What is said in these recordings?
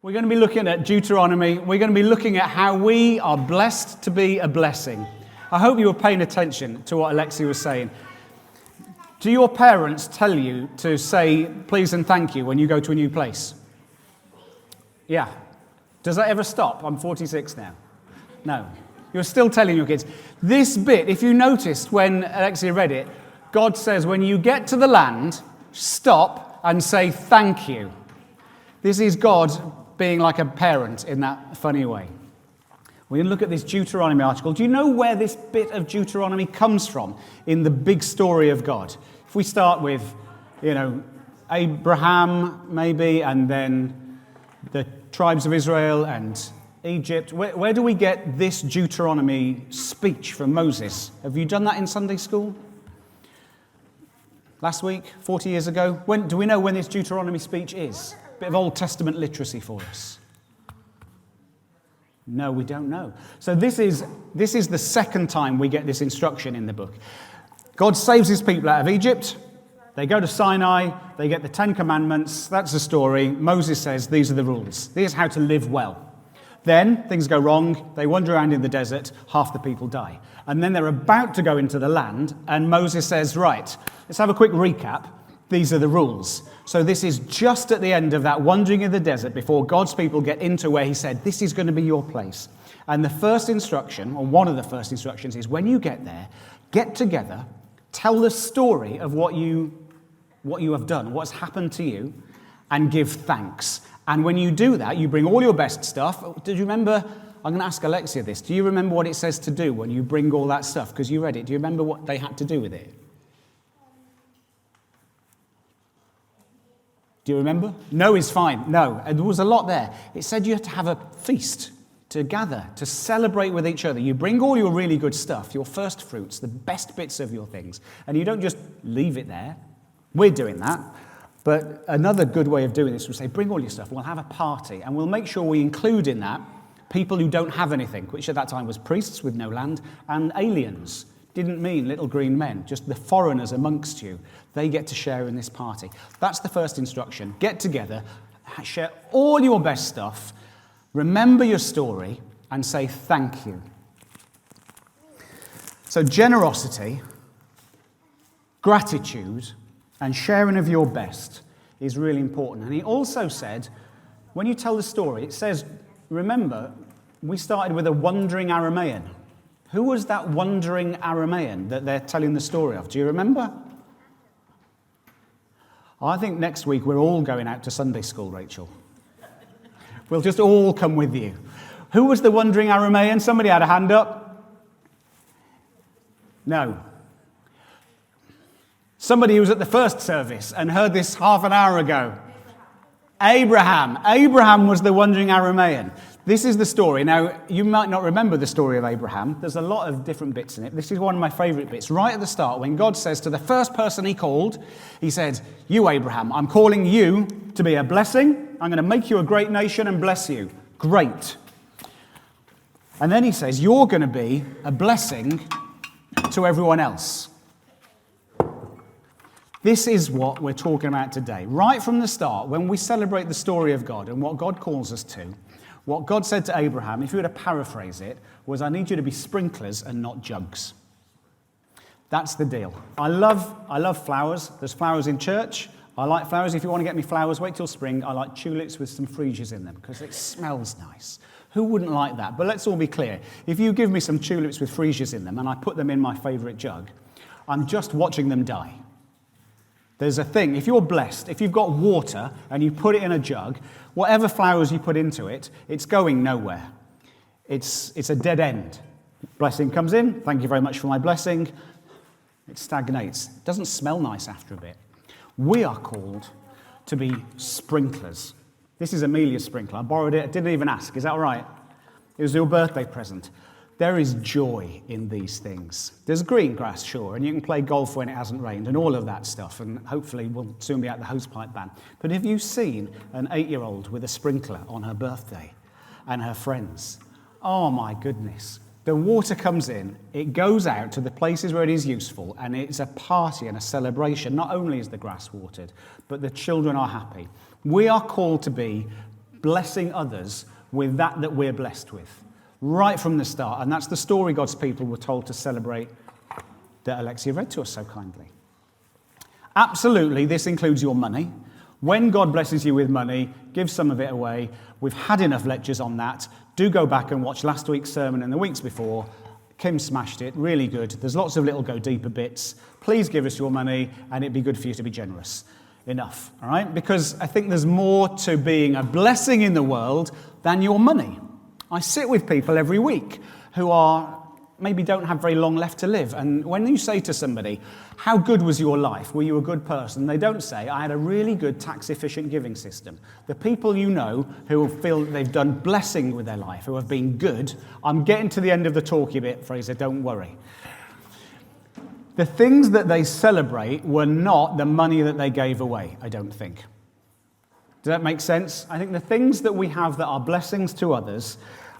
We're going to be looking at Deuteronomy. We're going to be looking at how we are blessed to be a blessing. I hope you were paying attention to what Alexia was saying. Do your parents tell you to say please and thank you when you go to a new place? Yeah. Does that ever stop? I'm 46 now. No. You're still telling your kids. This bit, if you noticed when Alexia read it, God says when you get to the land, stop and say thank you. This is God being like a parent in that funny way. We're going to look at this Deuteronomy article. Do you know where this bit of Deuteronomy comes from in the big story of God? If we start with, Abraham maybe, and then the tribes of Israel and Egypt, where do we get this Deuteronomy speech from Moses? Have you done that in Sunday school? Last week, 40 years ago? Do we know when this Deuteronomy speech is? Bit of Old Testament literacy for us. No, we don't know. So this is the second time we get this instruction in the book. God saves his people out of Egypt. They go to Sinai. They get the Ten Commandments. That's the story. Moses says, these are the rules. Here's how to live well. Then things go wrong. They wander around in the desert. Half the people die. And then they're about to go into the land. And Moses says, right, let's have a quick recap. These are the rules. So this is just at the end of that wandering in the desert before God's people get into where he said, this is going to be your place. And the first instruction, or one of the first instructions, is when you get there, get together, tell the story of what you have done, what's happened to you, and give thanks. And when you do that, you bring all your best stuff. Did you remember? I'm going to ask Alexia this. Do you remember what it says to do when you bring all that stuff? Because you read it. Do you remember what they had to do with it? Do you remember? No is fine. No. There was a lot there. It said you had to have a feast, to gather, to celebrate with each other. You bring all your really good stuff, your first fruits, the best bits of your things, and you don't just leave it there. We're doing that. But another good way of doing this was say, bring all your stuff, we'll have a party, and we'll make sure we include in that people who don't have anything, which at that time was priests with no land, and aliens. Didn't mean little green men, just the foreigners amongst you. They get to share in this party. That's the first instruction. Get together, share all your best stuff, remember your story, and say thank you. So generosity, gratitude, and sharing of your best is really important. And he also said, when you tell the story, it says, remember, we started with a wandering Aramaean. Who was that wandering Aramaean that they're telling the story of? Do you remember? I think next week we're all going out to Sunday school, Rachel. We'll just all come with you. Who was the wandering Aramaean? Somebody had a hand up? No. Somebody who was at the first service and heard this half an hour ago. Abraham. Abraham was the wandering Aramaean. This is the story. Now, you might not remember the story of Abraham. There's a lot of different bits in it. This is one of my favourite bits. Right at the start, when God says to the first person he called, he said, you, Abraham, I'm calling you to be a blessing. I'm going to make you a great nation and bless you. Great. And then he says, you're going to be a blessing to everyone else. This is what we're talking about today. Right from the start, when we celebrate the story of God and what God calls us to, what God said to Abraham, if you were to paraphrase it, was, I need you to be sprinklers and not jugs. That's the deal. I love flowers. There's flowers in church. I like flowers. If you want to get me flowers, wait till spring. I like tulips with some freesias in them because it smells nice. Who wouldn't like that? But let's all be clear. If you give me some tulips with freesias in them and I put them in my favourite jug, I'm just watching them die. There's a thing, if you're blessed, if you've got water and you put it in a jug, whatever flowers you put into it, it's going nowhere. It's a dead end. Blessing comes in, thank you very much for my blessing. It stagnates. It doesn't smell nice after a bit. We are called to be sprinklers. This is Amelia's sprinkler. I borrowed it, I didn't even ask. Is that all right? It was your birthday present. There is joy in these things. There's green grass, sure, and you can play golf when it hasn't rained and all of that stuff, and hopefully we'll soon be at the hosepipe ban. But have you seen an 8-year-old with a sprinkler on her birthday and her friends? Oh my goodness. The water comes in, it goes out to the places where it is useful, and it's a party and a celebration. Not only is the grass watered, but the children are happy. We are called to be blessing others with that we're blessed with. Right from the start. And that's the story God's people were told to celebrate that Alexia read to us so kindly. Absolutely, this includes your money. When God blesses you with money, give some of it away. We've had enough lectures on that. Do go back and watch last week's sermon and the weeks before. Kim smashed it, really good. There's lots of little go deeper bits. Please give us your money, and it'd be good for you to be generous. Enough, all right? Because I think there's more to being a blessing in the world than your money. I sit with people every week who maybe don't have very long left to live. And when you say to somebody, how good was your life? Were you a good person? They don't say, I had a really good tax-efficient giving system. The people you know who feel they've done blessing with their life, who have been good, I'm getting to the end of the talky bit, Fraser, don't worry. The things that they celebrate were not the money that they gave away, I don't think. Does that make sense? I think the things that we have that are blessings to others,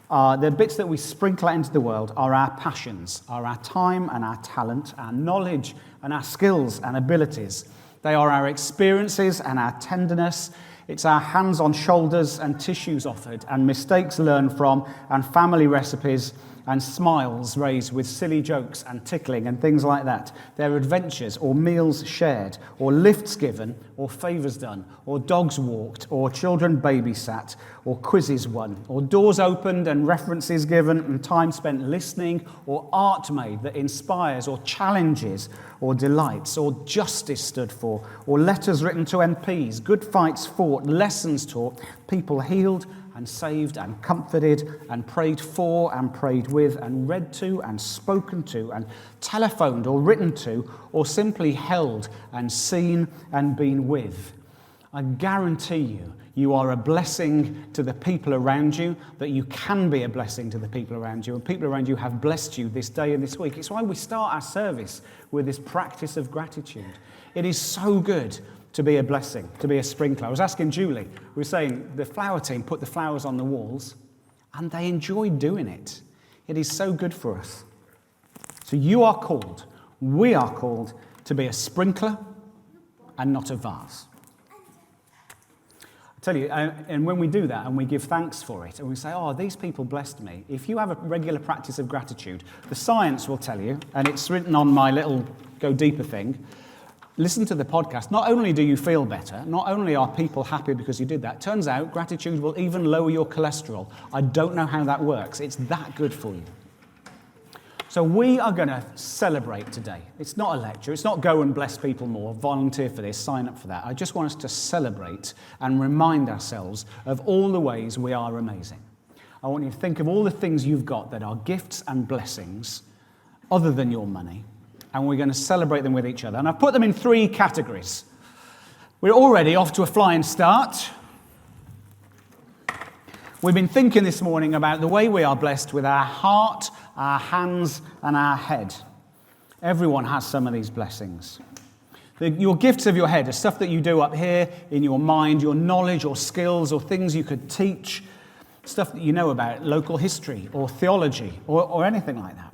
the bits that we sprinkle out into the world, are our passions, are our time and our talent, our knowledge and our skills and abilities. They are our experiences and our tenderness. It's our hands on shoulders and tissues offered and mistakes learned from and family recipes and smiles raised with silly jokes and tickling and things like that. They're adventures or meals shared or lifts given or favours done or dogs walked or children babysat or quizzes won or doors opened and references given and time spent listening or art made that inspires or challenges or delights or justice stood for or letters written to MPs, good fights fought, lessons taught, people healed and saved and comforted and prayed for and prayed with and read to and spoken to and telephoned or written to or simply held and seen and been with. I guarantee you are a blessing to the people around you, that you can be a blessing to the people around you, and people around you have blessed you this day and this week. It's why we start our service with this practice of gratitude. It is so good to be a blessing, to be a sprinkler. I was asking Julie, we were saying the flower team put the flowers on the walls and they enjoyed doing it. It is so good for us. So you are called, we are called to be a sprinkler and not a vase. I tell you, and when we do that and we give thanks for it and we say, oh, these people blessed me, if you have a regular practice of gratitude, the science will tell you, and it's written on my little go deeper thing, listen to the podcast. Not only do you feel better, not only are people happy because you did that, turns out gratitude will even lower your cholesterol. I don't know how that works. It's that good for you. So we are going to celebrate today. It's not a lecture. It's not go and bless people more, volunteer for this, sign up for that. I just want us to celebrate and remind ourselves of all the ways we are amazing. I want you to think of all the things you've got that are gifts and blessings other than your money. And we're going to celebrate them with each other. And I've put them in 3 categories. We're already off to a flying start. We've been thinking this morning about the way we are blessed with our heart, our hands, and our head. Everyone has some of these blessings. Your gifts of your head are stuff that you do up here in your mind, your knowledge or skills or things you could teach, stuff that you know about, local history or theology or anything like that.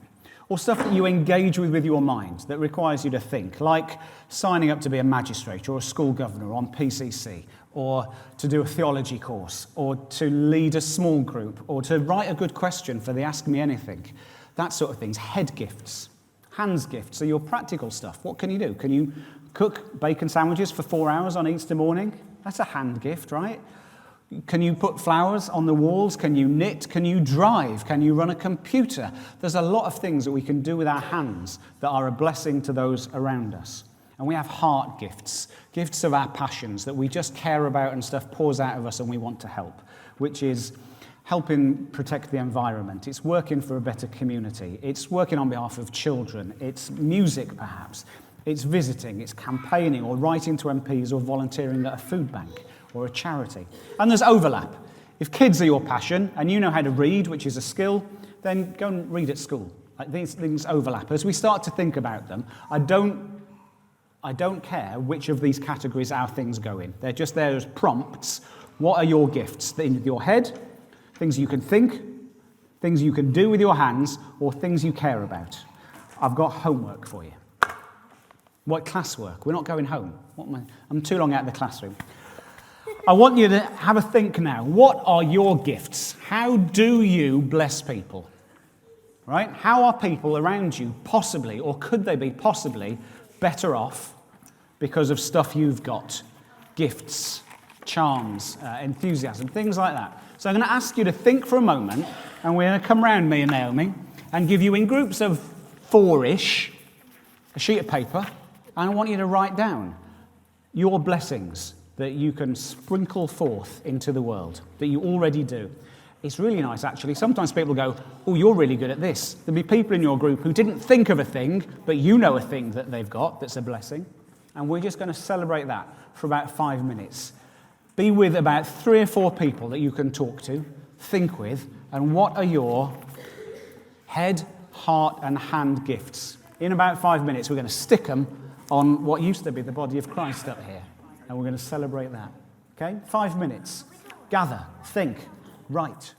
Or stuff that you engage with your mind that requires you to think, like signing up to be a magistrate or a school governor on PCC, or to do a theology course, or to lead a small group, or to write a good question for the Ask Me Anything. That sort of things. Head gifts. Hands gifts are your practical stuff. What can you do? Can you cook bacon sandwiches for 4 hours on Easter morning? That's a hand gift, right? Can you put flowers on the walls? Can you knit? Can you drive? Can you run a computer? There's a lot of things that we can do with our hands that are a blessing to those around us. And we have heart gifts, gifts of our passions that we just care about and stuff pours out of us and we want to help, which is helping protect the environment. It's working for a better community. It's working on behalf of children. It's music, perhaps. It's visiting. It's campaigning or writing to MPs or volunteering at a food bank or a charity. And there's overlap. If kids are your passion and you know how to read, which is a skill, then go and read at school. Like these things overlap. As we start to think about them, I don't care which of these categories our things go in. They're just there as prompts. What are your gifts? In your head, things you can think, things you can do with your hands, or things you care about. I've got homework for you. What classwork? We're not going home. I'm too long out of the classroom. I want you to have a think now. What are your gifts? How do you bless people? Right? How are people around you possibly, or could they be possibly, better off because of stuff you've got? Gifts, charms, enthusiasm, things like that. So I'm going to ask you to think for a moment, and we're going to come round, me and Naomi, and give you in groups of 4-ish a sheet of paper, and I want you to write down your blessings that you can sprinkle forth into the world, that you already do. It's really nice, actually. Sometimes people go, oh, you're really good at this. There'll be people in your group who didn't think of a thing, but you know a thing that they've got that's a blessing. And we're just going to celebrate that for about 5 minutes. Be with about 3 or 4 people that you can talk to, think with, and what are your head, heart, and hand gifts? In about 5 minutes, we're going to stick them on what used to be the body of Christ up here. And we're going to celebrate that. Okay? 5 minutes. Gather, think, write.